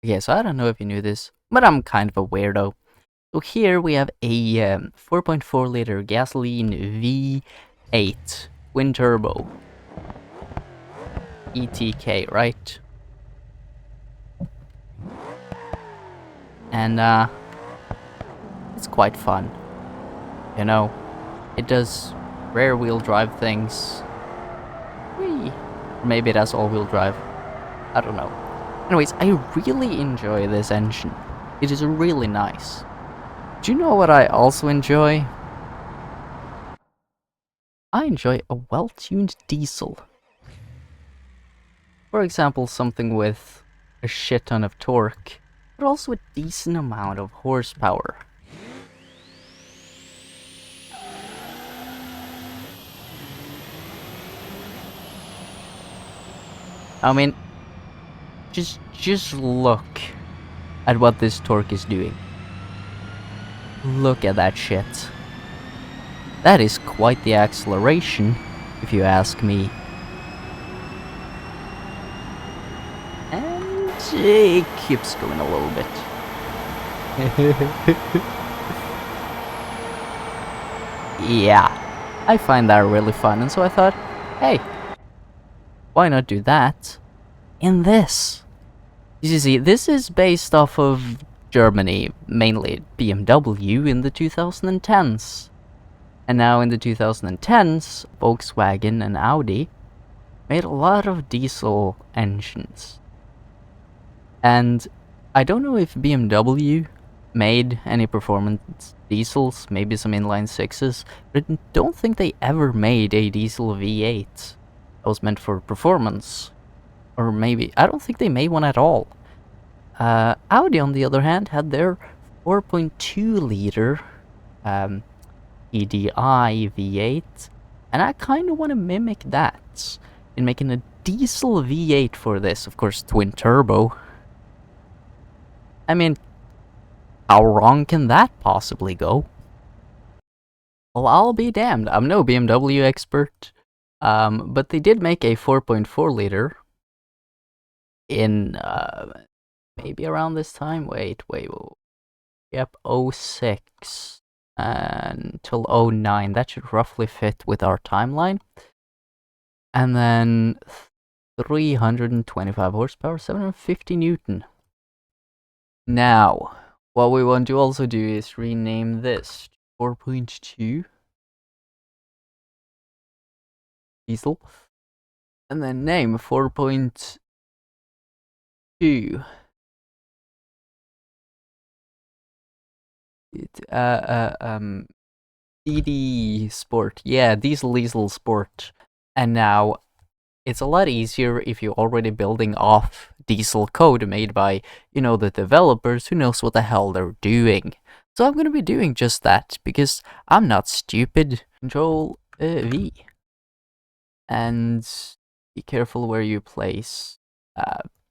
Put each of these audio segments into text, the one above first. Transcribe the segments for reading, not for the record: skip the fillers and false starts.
Okay, so I don't know if you knew this, but I'm kind of a weirdo. So here we have a 4.4 liter gasoline V8 twin turbo ETK, right? And it's quite fun. You know, it does rear wheel drive things. Whee! Or maybe it has all wheel drive. I don't know. Anyways, I really enjoy this engine. It is really nice. Do you know what I also enjoy? I enjoy a well-tuned diesel. For example, something with a shit ton of torque, but also a decent amount of horsepower. I mean, just look at what this torque is doing. Look at that shit. That is quite the acceleration, if you ask me. And it keeps going a little bit. Yeah, I find that really fun, and so I thought, hey, why not do that in this? You see, this is based off of Germany, mainly BMW in the 2010s. And now in the 2010s, Volkswagen and Audi made a lot of diesel engines. And I don't know if BMW made any performance diesels, maybe some inline sixes, but I don't think they ever made a diesel V8 that was meant for performance. Or maybe, I don't think they made one at all. Audi, on the other hand, had their 4.2 liter EDI V8, and I kind of want to mimic that in making a diesel V8 for this, of course, twin turbo. I mean, how wrong can that possibly go? Well, I'll be damned. I'm no BMW expert, but they did make a 4.4 liter in maybe around this time. Wait. Yep, 06 until 09. That should roughly fit with our timeline. And then 325 horsepower, 750 newton. Now, what we want to also do is rename this 4.2 diesel, and then name 4.2 DD Sport. Yeah, diesel Sport. And now it's a lot easier if you're already building off diesel code made by, the developers who knows what the hell they're doing. So I'm gonna be doing just that, because I'm not stupid. Control V. And be careful where you place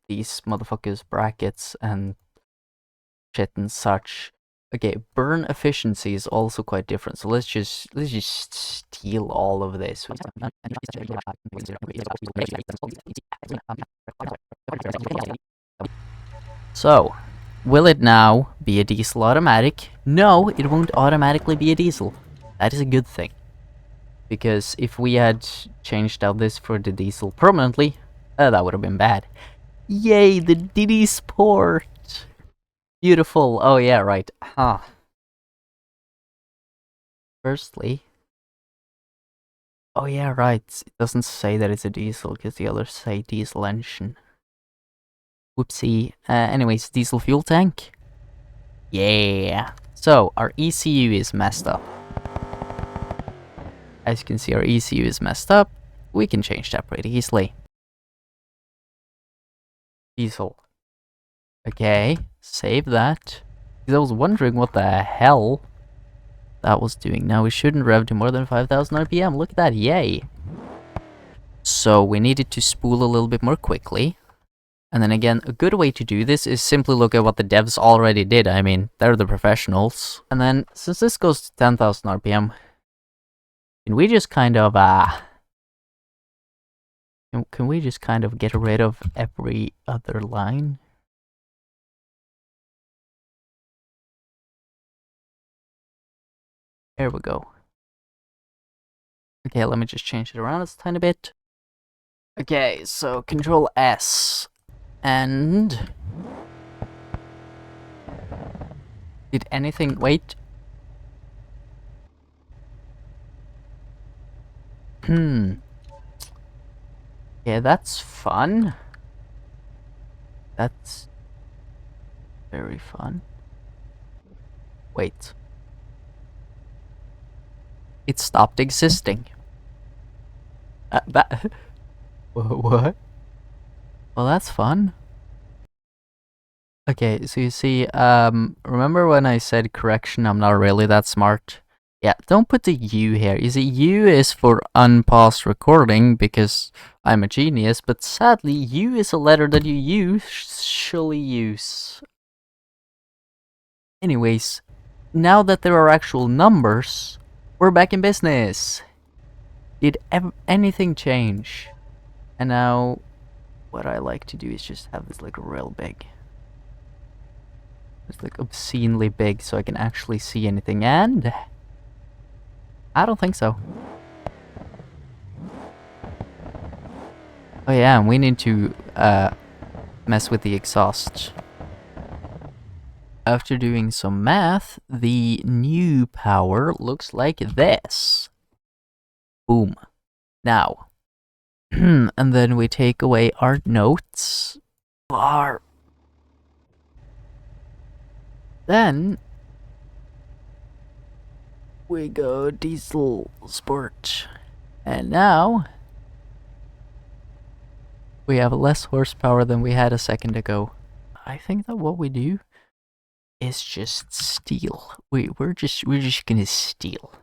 these motherfuckers' brackets and shit and such. Okay, burn efficiency is also quite different. So let's just steal all of this. So, will it now be a diesel automatic? No, it won't automatically be a diesel. That is a good thing. Because if we had changed out this for the diesel permanently, that would have been bad. Yay, the DD Sport! Beautiful. Oh yeah, right. Firstly... Oh yeah, right. It doesn't say that it's a diesel, because the others say diesel engine. Whoopsie. Anyways, diesel fuel tank. Yeah. So, our ECU is messed up. As you can see, our ECU is messed up. We can change that pretty easily. Diesel. Okay, save that. Because I was wondering what the hell that was doing. Now we shouldn't rev to more than 5,000 RPM. Look at that, yay. So we needed to spool a little bit more quickly. And then again, a good way to do this is simply look at what the devs already did. I mean, they're the professionals. And then, since this goes to 10,000 RPM, can we just kind of, can we just kind of get rid of every other line? Here we go. Okay, let me just change it around a tiny bit. Okay, so Control S. And... did anything... wait. Yeah, that's fun. That's... very fun. Wait. It stopped existing. That... what? Well, that's fun. Okay, so you see, remember when I said correction, I'm not really that smart? Yeah, don't put the U here. You see, U is for unpaused recording because I'm a genius, but sadly, U is a letter that you usually use. Anyways, now that there are actual numbers, we're back in business. Did anything change? And now, what I like to do is just have this like real big. It's like obscenely big so I can actually see anything, and I don't think so. Oh yeah, and we need to mess with the exhaust. After doing some math, the new power looks like this. Boom. Now, and then we take away our notes. Then we go diesel sport. And now we have less horsepower than we had a second ago. I think that what we do is just steal. We're just gonna steal.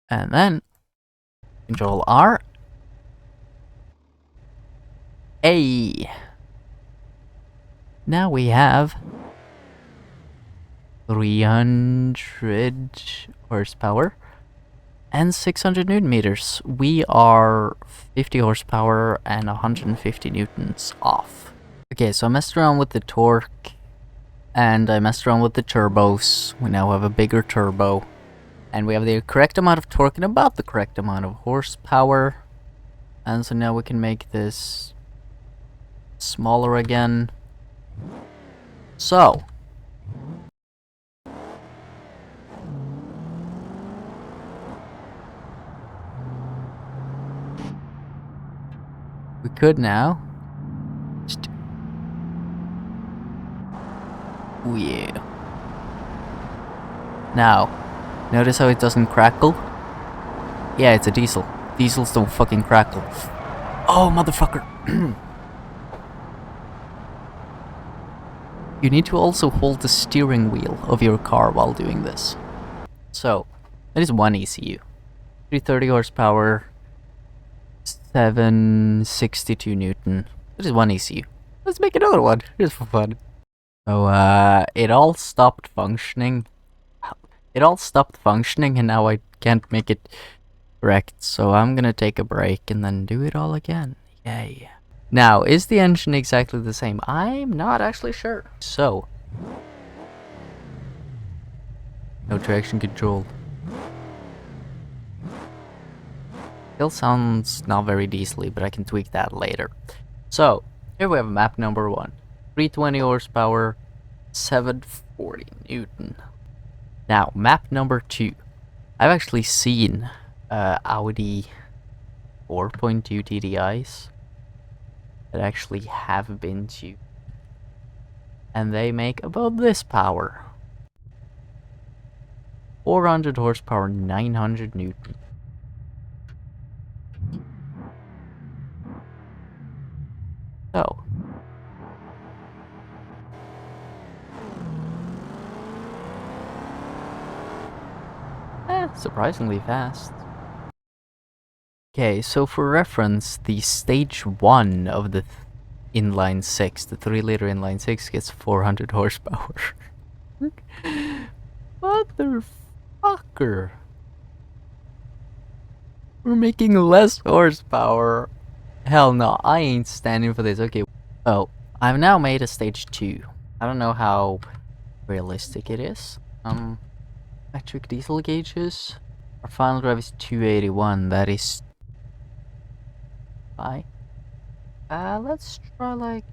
And then Control R. A. Now we have 300 horsepower and 600 newton meters. We are 50 horsepower and 150 newtons off. Okay, so I messed around with the torque and I messed around with the turbos. We now have a bigger turbo and we have the correct amount of torque and about the correct amount of horsepower. And so now we can make this smaller again. So we could now just, oh yeah. Now, notice how it doesn't crackle? Yeah, it's a diesel. Diesels don't fucking crackle. Oh, motherfucker. You need to also hold the steering wheel of your car while doing this. So, that is one ECU. 330 horsepower, 762 newton. That is one ECU. Let's make another one, just for fun. So, it all stopped functioning. It all stopped functioning and now I can't make it correct. So I'm gonna take a break and then do it all again. Yay. Now, is the engine exactly the same? I'm not actually sure. So, no traction control. Still sounds not very diesel-y, but I can tweak that later. So, here we have map number 1. 320 horsepower, 740 newton. Now, map number 2. I've actually seen Audi 4.2 TDIs that actually have been to, and they make about this power. 400 horsepower, 900 newton. So, surprisingly fast. Okay, so for reference, the stage 1 of the inline 6, the 3-liter inline 6 gets 400 horsepower. Motherfucker. We're making less horsepower. Hell no, I ain't standing for this. Okay. Oh, I've now made a stage 2. I don't know how realistic it is. Electric diesel gauges. Our final drive is 281. That is high. Let's try like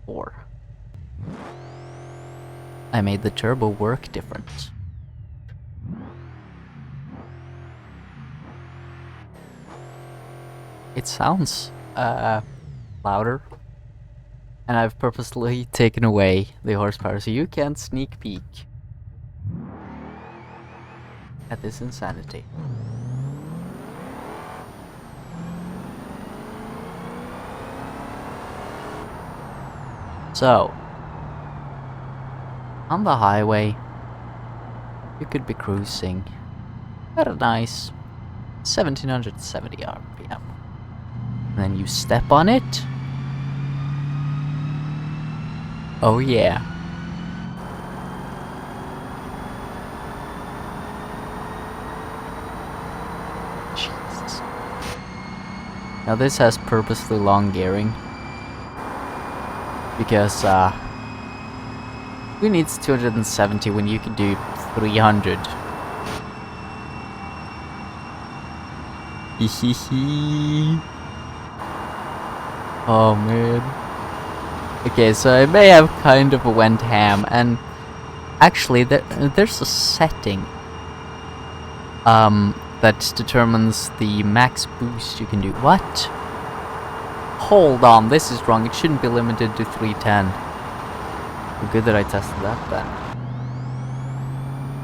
4. I made the turbo work different. It sounds louder, and I've purposely taken away the horsepower so you can't sneak peek at this insanity. So, on the highway, you could be cruising at a nice 1770 RPM. And then you step on it. Oh yeah. Jesus. Now this has purposely long gearing. Because, who needs 270 when you can do 300? Hehehe. Oh man. Okay, so I may have kind of went ham, and actually there's a setting that determines the max boost you can do. What? Hold on, this is wrong. It shouldn't be limited to 310. Well, good that I tested that then.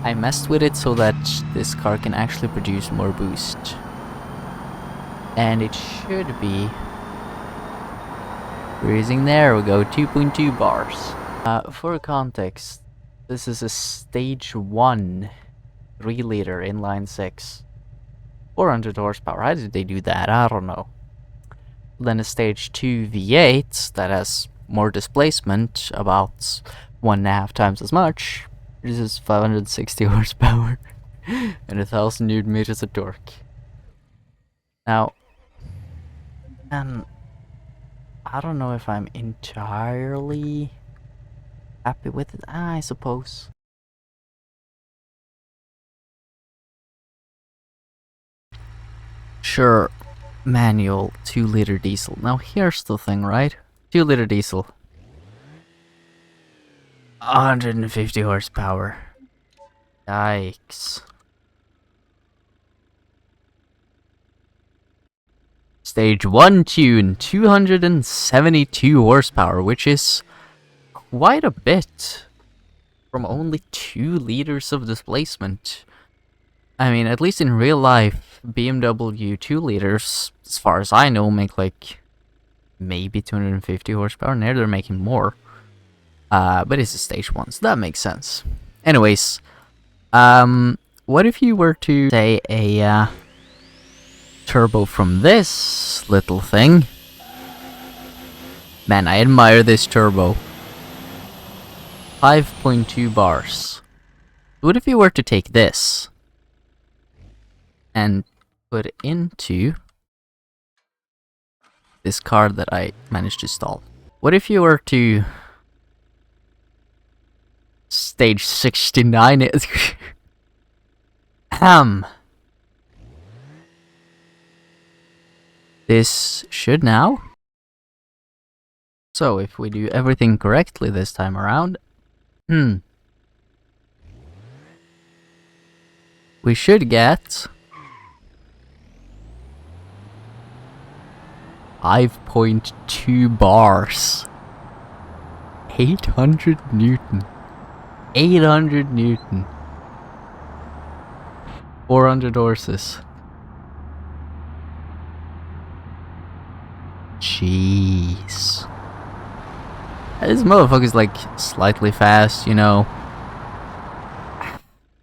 I messed with it so that this car can actually produce more boost. And it should be cruising. There we go, 2.2 bars. For context, this is a stage 1 3-liter inline 6. 400 horsepower. How did they do that? I don't know. Then a stage 2 V8 that has more displacement, about 1.5 times as much. This is 560 horsepower and 1000 Newton meters of torque. Now, I don't know if I'm entirely happy with it. I suppose. Sure, manual 2-liter diesel. Now here's the thing, right? 2-liter diesel. 150 horsepower. Yikes. Stage 1 tune, 272 horsepower, which is quite a bit from only 2 liters of displacement. I mean, at least in real life, BMW 2 liters, as far as I know, make like maybe 250 horsepower. Now they're making more. But it's a stage 1, so that makes sense. Anyways, what if you were to say a turbo from this little thing? Man, I admire this turbo. 5.2 bars. What if you were to take this and put into this car that I managed to stall? What if you were to stage 69 it? This should now. So if we do everything correctly this time around, we should get 5.2 bars. 800 Newton. 800 Newton. 400 horses. Jeez. This motherfucker's like slightly fast, you know.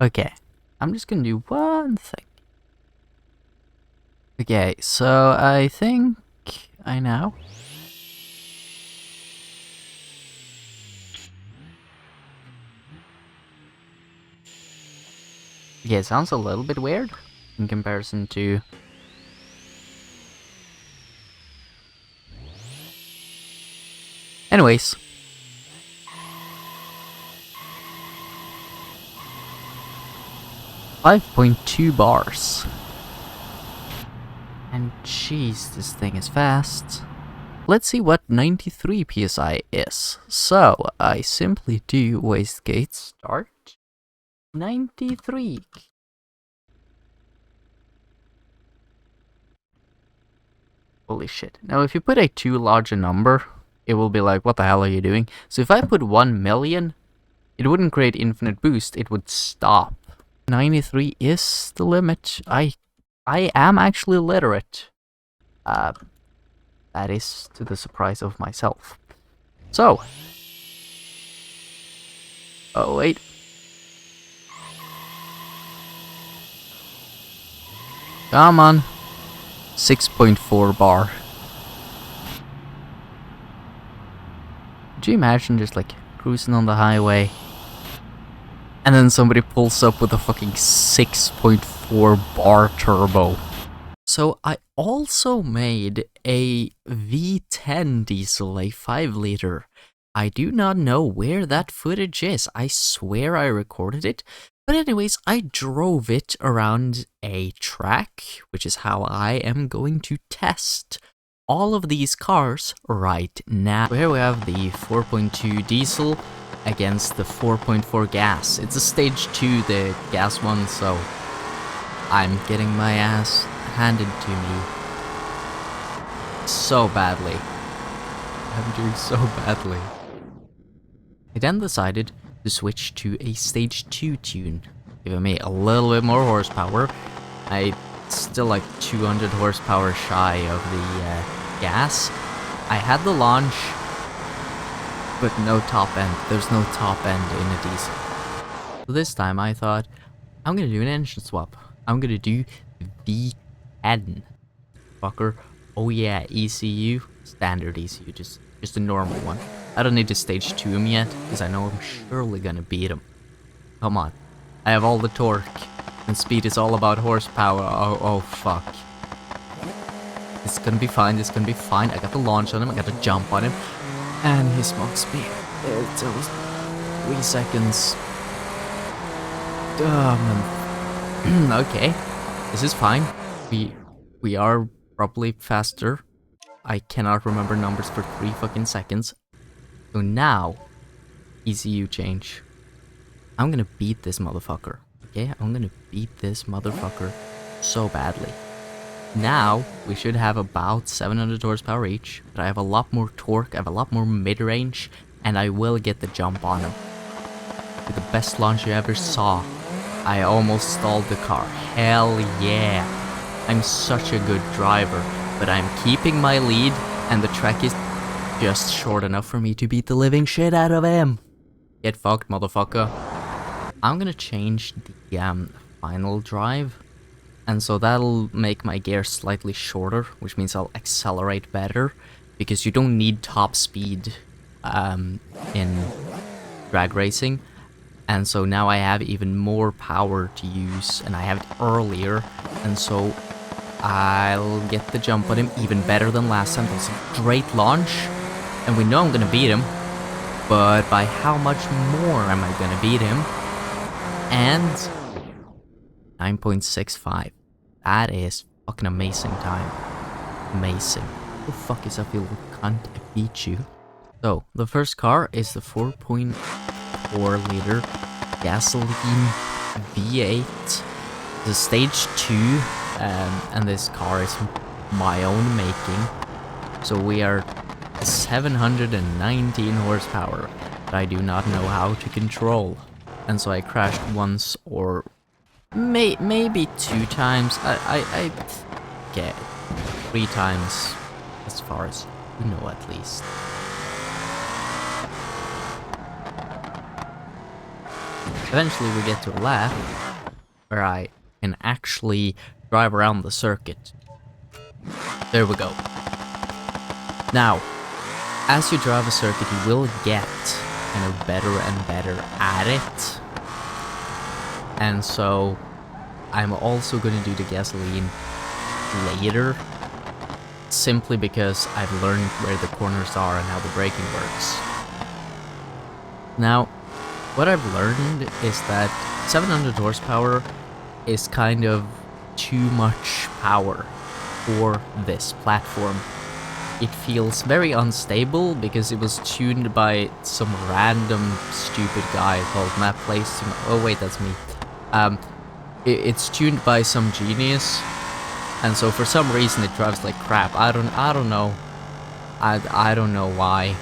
Okay. I'm just gonna do one thing. Okay, so I think I know. Yeah, it sounds a little bit weird in comparison to... Anyways. 5.2 bars. And jeez, this thing is fast. Let's see what 93 psi is. So, I simply do wastegate start 93. Holy shit. Now, if you put a too large a number, it will be like, what the hell are you doing? So if I put 1 million, it wouldn't create infinite boost, it would stop. 93 is the limit. I am actually literate. That is to the surprise of myself. So. Oh, wait. Come on. 6.4 bar. Could you imagine just like cruising on the highway and then somebody pulls up with a fucking 6.4 bar turbo? So I also made a V10 diesel, a 5 liter. I do not know where that footage is. I swear I recorded it. But anyways, I drove it around a track, which is how I am going to test all of these cars right now. So here we have the 4.2 diesel against the 4.4 gas. It's a stage 2, the gas one, so I'm getting my ass handed to me so badly. I'm doing so badly. I then decided to switch to a stage 2 tune, giving me a little bit more horsepower. I still like 200 horsepower shy of the gas. I had the launch, but no top end. There's no top end in a diesel. So this time I thought, I'm gonna do an engine swap. I'm gonna do the V10. Fucker. Oh yeah, ECU. Standard ECU, just a normal one. I don't need to stage 2 him yet, because I know I'm surely gonna beat him. Come on. I have all the torque, and speed is all about horsepower. Oh fuck. It's gonna be fine, it's gonna be fine. I got the launch on him, I got the jump on him, and he smokes me. It was 3 seconds. Okay, this is fine. We are probably faster. I cannot remember numbers for 3 fucking seconds. So now, ECU change. I'm gonna beat this motherfucker. Okay, I'm gonna beat this motherfucker so badly. Now, we should have about 700 horsepower each, but I have a lot more torque, I have a lot more mid-range, and I will get the jump on him. With the best launch you ever saw, I almost stalled the car. Hell yeah! I'm such a good driver, but I'm keeping my lead, and the track is just short enough for me to beat the living shit out of him. Get fucked, motherfucker. I'm gonna change the final drive, and so that'll make my gear slightly shorter, which means I'll accelerate better, because you don't need top speed in drag racing. And so now I have even more power to use, and I have it earlier, and so I'll get the jump on him even better than last time. That's a great launch, and we know I'm gonna beat him, but by how much more am I gonna beat him? And 9.65. That is fucking amazing time. Amazing. What the fuck is up, you little cunt? I beat you. So, the first car is the 4.4 liter gasoline V8. The stage 2, and this car is my own making. So we are 719 horsepower that I do not know how to control. And so I crashed once or maybe 2 times. I get 3 times as far as you know, at least. Eventually we get to a lap where I can actually drive around the circuit. There we go. Now, as you drive a circuit, you will get kind of better and better at it. And so I'm also going to do the gasoline later, simply because I've learned where the corners are and how the braking works. Now, what I've learned is that 700 horsepower is kind of too much power for this platform. It feels very unstable because it was tuned by some random stupid guy called Map Place. Oh wait, that's me. It's tuned by some genius, and so for some reason it drives like crap. I don't know. I don't know why.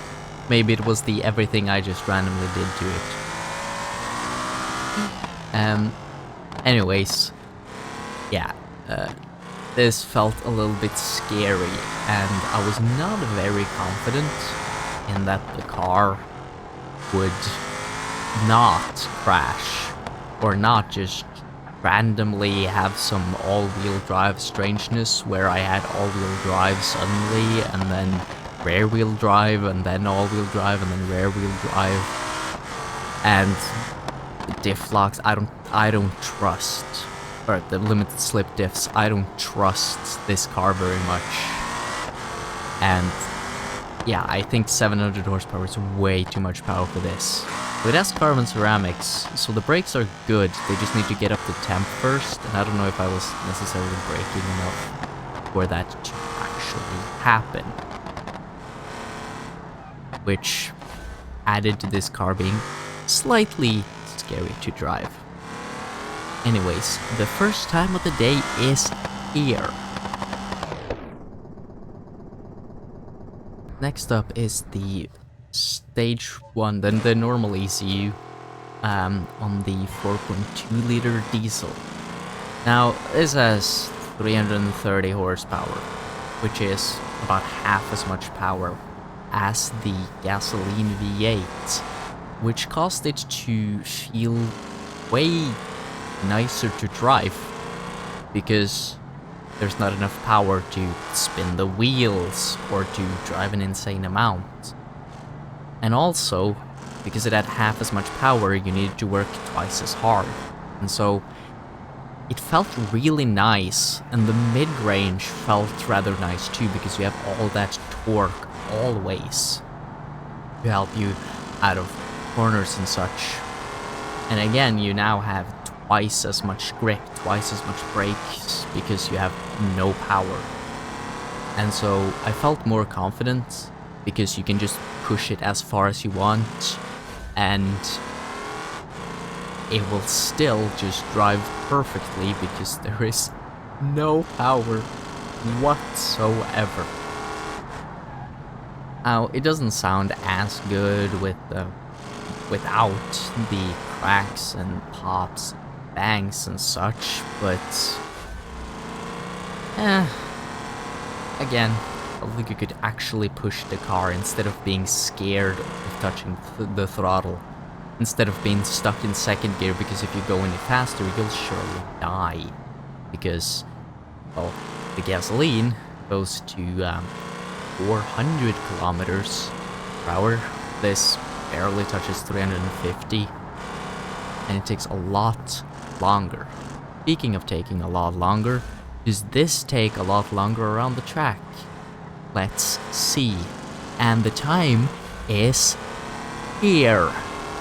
Maybe it was the everything I just randomly did to it. Anyways, yeah. This felt a little bit scary, and I was not very confident in that the car would not crash, or not just randomly have some all-wheel drive strangeness where I had all-wheel drive suddenly, and then rear-wheel drive, and then all-wheel drive, and then rear-wheel drive, and the diff locks. I don't trust. Or the limited slip diffs, I don't trust this car very much. And yeah, I think 700 horsepower is way too much power for this. It has carbon ceramics, so the brakes are good, they just need to get up to temp first, and I don't know if I was necessarily braking enough for that to actually happen. Which added to this car being slightly scary to drive. Anyways, the first time of the day is here. Next up is the stage 1, then the normal ECU on the 4.2 liter diesel. Now, this has 330 horsepower, which is about half as much power as the gasoline V8, which caused it to feel way nicer to drive, because there's not enough power to spin the wheels or to drive an insane amount. And also, because it had half as much power, you needed to work twice as hard. And so, it felt really nice, and the mid-range felt rather nice too, because you have all that torque always to help you out of corners and such. And again, you now have twice as much grip, twice as much brakes, because you have no power. And so I felt more confident, because you can just push it as far as you want, and it will still just drive perfectly, because there is no power whatsoever. Now, it doesn't sound as good without the cracks and pops, bangs and such, but again, I think you could actually push the car instead of being scared of touching the throttle, instead of being stuck in second gear, because if you go any faster, you'll surely die, because, well, the gasoline goes to 400 kilometers per hour. This barely touches 350, and it takes a lot longer. Speaking of taking a lot longer, does this take a lot longer around the track? Let's see. And the time is here.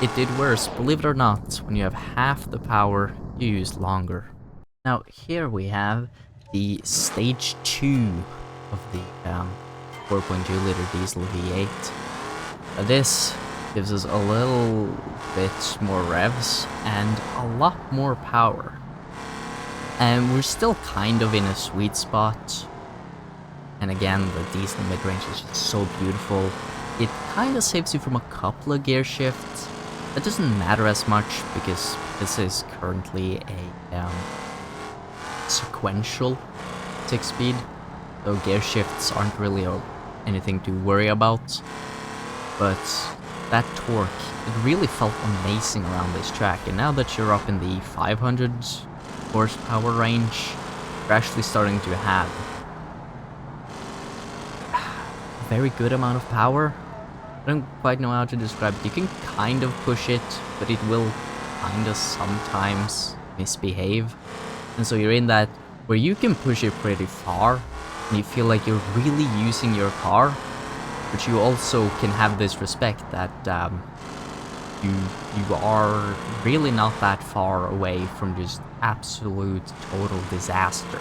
It did worse, believe it or not. When you have half the power, you use longer. Now here we have the stage 2 of the 4.2 liter diesel V8. This gives us a little bit more revs and a lot more power. And we're still kind of in a sweet spot. And again, the diesel mid-range is just so beautiful. It kind of saves you from a couple of gear shifts. That doesn't matter as much, because this is currently a sequential 6-speed. So gear shifts aren't really anything to worry about. But that torque, it really felt amazing around this track. And now that you're up in the 500 horsepower range, you're actually starting to have a very good amount of power. I don't quite know how to describe it. You can kind of push it, but it will kind of sometimes misbehave. And so you're in that where you can push it pretty far, and you feel like you're really using your car, but you also can have this respect that you are really not that far away from just absolute total disaster.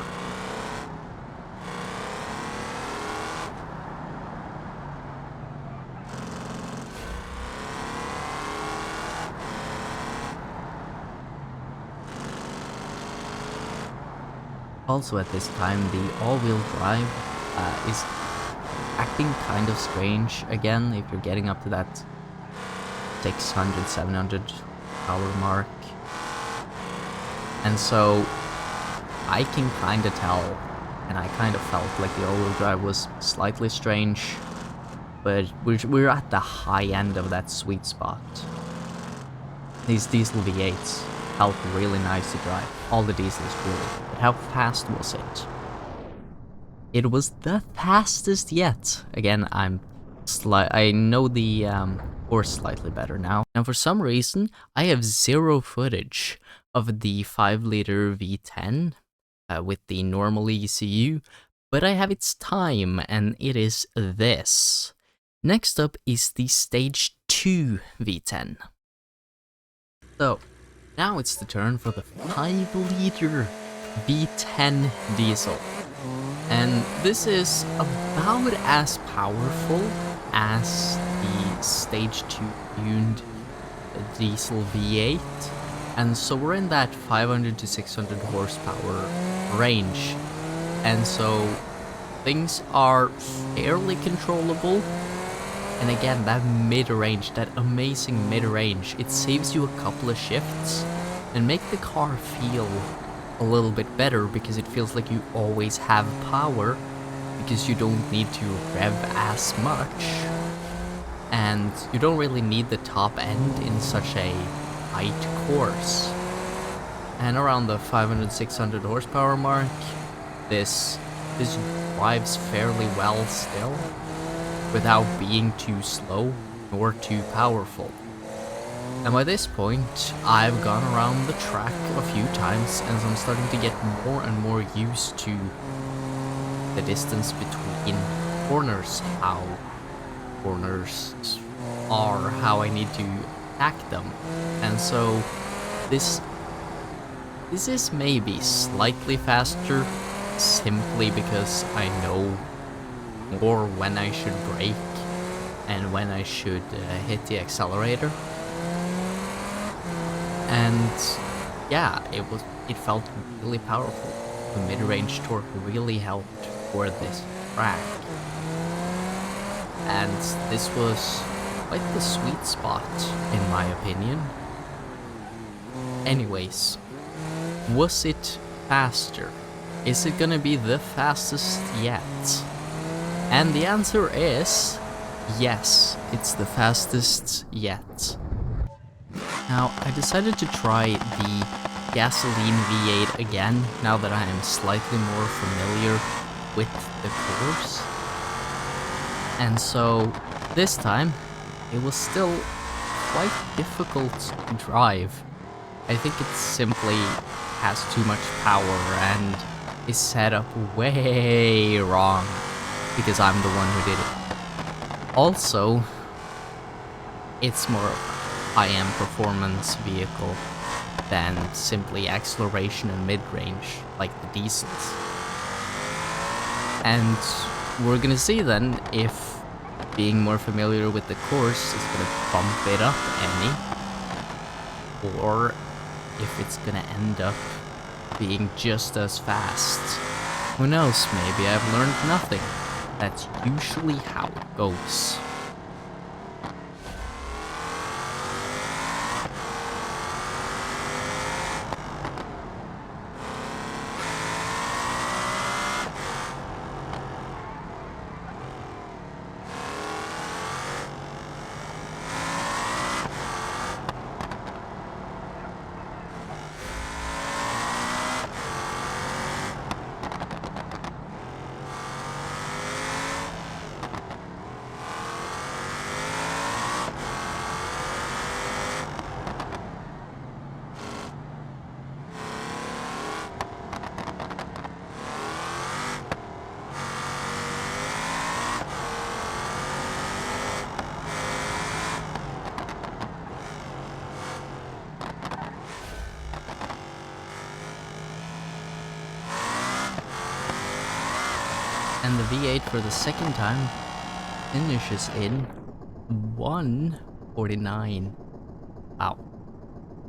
Also at this time, the all-wheel drive is acting kind of strange again if you're getting up to that 600, 700 power mark. And so I can kind of tell, and I kind of felt like the all-wheel drive was slightly strange, but we're at the high end of that sweet spot. These diesel V8s felt really nice to drive. All the diesels really. But how fast was it? It was the fastest yet. Again, I know the course slightly better now. And for some reason, I have zero footage of the 5-liter V10 with the normal ECU, but I have its time, and it is this. Next up is the Stage 2 V10. So, now it's the turn for the 5-liter V10 diesel. And this is about as powerful as the Stage 2 tuned diesel V8. And so we're in that 500 to 600 horsepower range. And so things are fairly controllable. And again, that mid-range, that amazing mid-range, it saves you a couple of shifts and make the car feel a little bit better because it feels like you always have power because you don't need to rev as much. And you don't really need the top end in such a tight course. And around the 500-600 horsepower mark, this drives fairly well still, without being too slow or too powerful. And by this point, I've gone around the track a few times and I'm starting to get more and more used to the distance between corners, how corners are, how I need to attack them. And so this is maybe slightly faster simply because I know more when I should brake and when I should hit the accelerator. And yeah, it felt really powerful. The mid-range torque really helped for this track. And this was quite the sweet spot, in my opinion. Anyways, was it faster? Is it gonna be the fastest yet? And the answer is yes, it's the fastest yet. Now, I decided to try the gasoline V8 again, now that I am slightly more familiar with the course. And so, this time, it was still quite difficult to drive. I think it simply has too much power and is set up way wrong, because I'm the one who did it. Also, it's more of a high-end performance vehicle than simply acceleration and mid-range like the diesels. And we're gonna see then if being more familiar with the course is gonna bump it up any, or if it's gonna end up being just as fast. Who knows, maybe I've learned nothing. That's usually how it goes. And the V8 for the second time finishes in 1:49. Wow.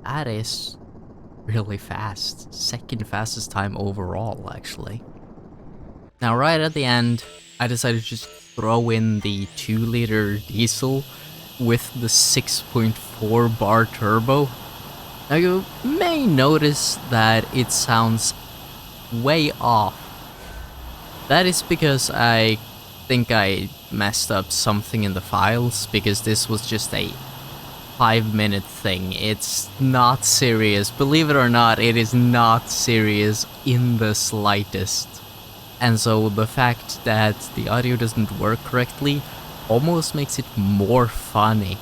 That is really fast. Second fastest time overall, actually. Now, right at the end, I decided to just throw in the 2-liter diesel with the 6.4 bar turbo. Now, you may notice that it sounds way off. That is because I think I messed up something in the files, because this was just a 5-minute thing. It's not serious. Believe it or not, it is not serious in the slightest. And so the fact that the audio doesn't work correctly almost makes it more funny.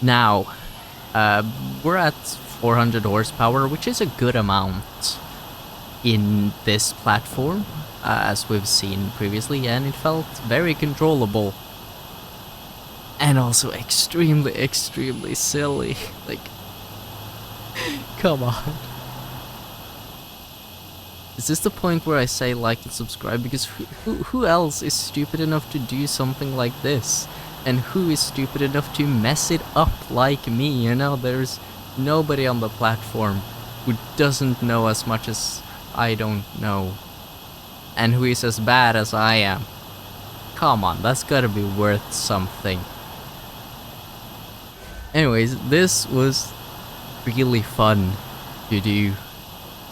Now, we're at 400 horsepower, which is a good amount in this platform, as we've seen previously, and it felt very controllable. And also extremely, extremely silly. Like, come on. Is this the point where I say like and subscribe? Because who else is stupid enough to do something like this? And who is stupid enough to mess it up like me? You know, there's nobody on the platform who doesn't know as much as I don't know. And who is as bad as I am. Come on, that's gotta be worth something. Anyways, this was really fun to do.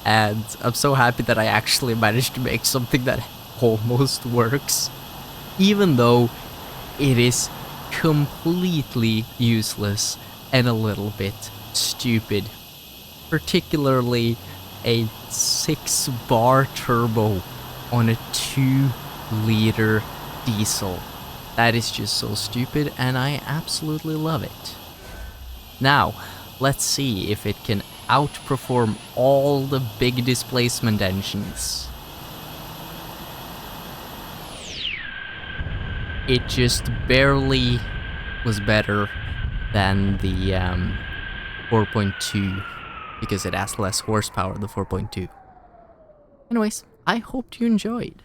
And I'm so happy that I actually managed to make something that almost works. Even though it is completely useless and a little bit stupid. Particularly a 6-bar turbo on a 2-liter diesel. That is just so stupid, and I absolutely love it. Now, let's see if it can outperform all the big displacement engines. It just barely was better than the 4.2 because it has less horsepower, the 4.2. Anyways, I hope you enjoyed.